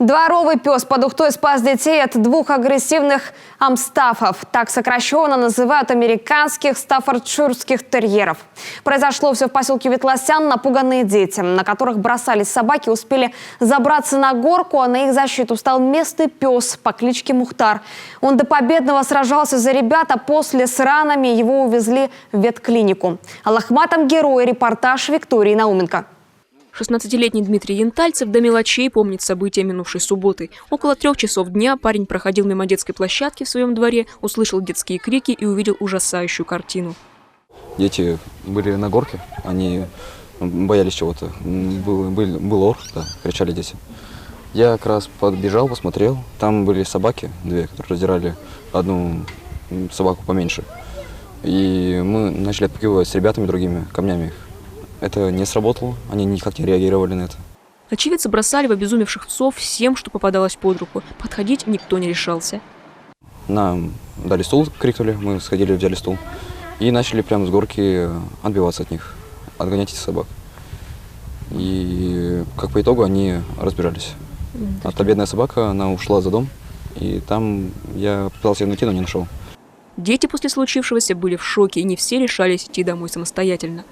Дворовый пес под Ухтой спас детей от двух агрессивных амстафов. Так сокращенно называют американских стаффордширских терьеров. Произошло все в поселке Ветлосян. Напуганные дети, на которых бросались собаки, успели забраться на горку, а на их защиту стал местный пес по кличке Мухтар. Он до победного сражался за ребят, а после с ранами его увезли в ветклинику. О лохматом герое репортаж Виктории Науменко. 16-летний Дмитрий Янтальцев до мелочей помнит события минувшей субботы. Около 3 часов дня парень проходил мимо детской площадки в своем дворе, услышал детские крики и увидел ужасающую картину. Дети были на горке, они боялись чего-то. Был ор, да, кричали дети. Я как раз подбежал, посмотрел. Там были собаки, две, которые раздирали одну собаку поменьше. И мы начали отпугивать с ребятами другими камнями их. Это не сработало, они никак не реагировали на это. Очевидцы бросали в обезумевших псов всем, что попадалось под руку. Подходить никто не решался. Нам дали стул, крикнули, мы сходили, взяли стул. И начали прямо с горки отбиваться от них, отгонять этих собак. И как по итогу они разбежались. А та бедная собака, она ушла за дом, и там я пытался ее найти, но не нашел. Дети после случившегося были в шоке, и не все решались идти домой самостоятельно.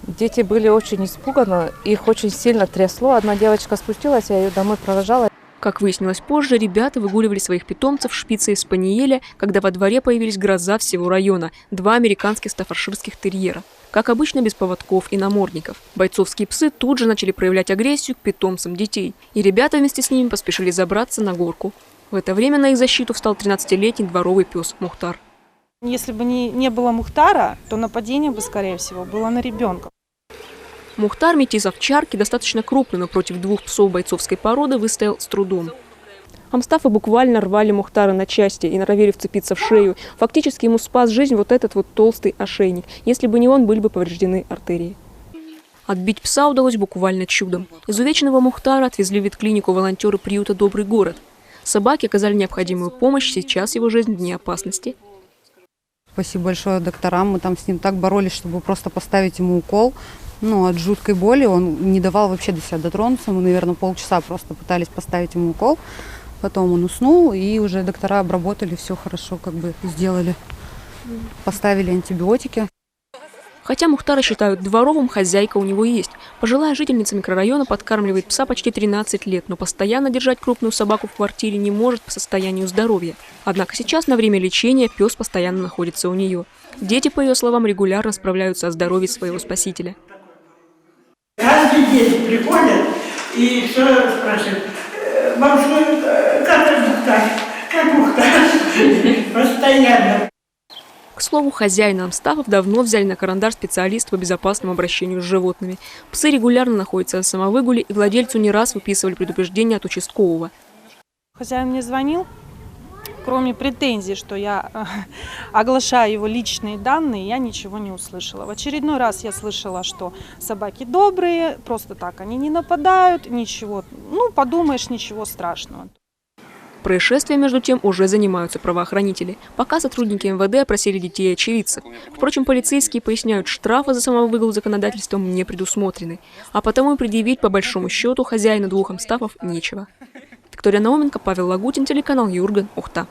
Дети были очень испуганы, их очень сильно трясло. Одна девочка спустилась, я ее домой провожала. Как выяснилось позже, ребята выгуливали своих питомцев Шпица и Спаниеля, когда во дворе появились гроза всего района – 2 американских стаффордширских терьера. Как обычно, без поводков и намордников. Бойцовские псы тут же начали проявлять агрессию к питомцам детей. И ребята вместе с ними поспешили забраться на горку. В это время на их защиту встал 13-летний дворовый пес Мухтар. Если бы не было Мухтара, то нападение бы, скорее всего, было на ребенка. Мухтар, метис овчарки, достаточно крупный, но против 2 псов бойцовской породы выстоял с трудом. Амстафы буквально рвали Мухтара на части и норовили вцепиться в шею. Фактически ему спас жизнь вот этот вот толстый ошейник. Если бы не он, были бы повреждены артерии. Отбить пса удалось буквально чудом. Изувеченного Мухтара отвезли в ветклинику волонтеры приюта «Добрый город». Собаки оказали необходимую помощь, сейчас его жизнь вне опасности. Спасибо большое докторам, мы там с ним так боролись, чтобы просто поставить ему укол. От жуткой боли он не давал вообще до себя дотронуться. Мы, наверное, полчаса просто пытались поставить ему укол. Потом он уснул, и уже доктора обработали, все хорошо сделали. Поставили антибиотики. Хотя Мухтара считают дворовым, хозяйка у него есть. Пожилая жительница микрорайона подкармливает пса почти 13 лет, но постоянно держать крупную собаку в квартире не может по состоянию здоровья. Однако сейчас на время лечения пес постоянно находится у нее. Дети, по ее словам, регулярно справляются о здоровье своего спасителя. Каждый день приходят и все спрашивают: вам что, как Мухтар? Как Мухтар? Постоянно. К слову, хозяина амстафов давно взяли на карандаш специалист по безопасному обращению с животными. Псы регулярно находятся на самовыгуле, и владельцу не раз выписывали предупреждение от участкового. Хозяин мне звонил, кроме претензий, что я оглашаю его личные данные, я ничего не услышала. В очередной раз я слышала, что собаки добрые, просто так они не нападают, ничего, подумаешь, ничего страшного. Происшествием, между тем, уже занимаются правоохранители. Пока сотрудники МВД опросили детей и очевидцев. Впрочем, полицейские поясняют, штрафы за самовыгул законодательством не предусмотрены. А потому предъявить, по большому счету, хозяину 2 амстафов нечего. Виктория Науменко, Павел Лагутин, телеканал Юрган, Ухта.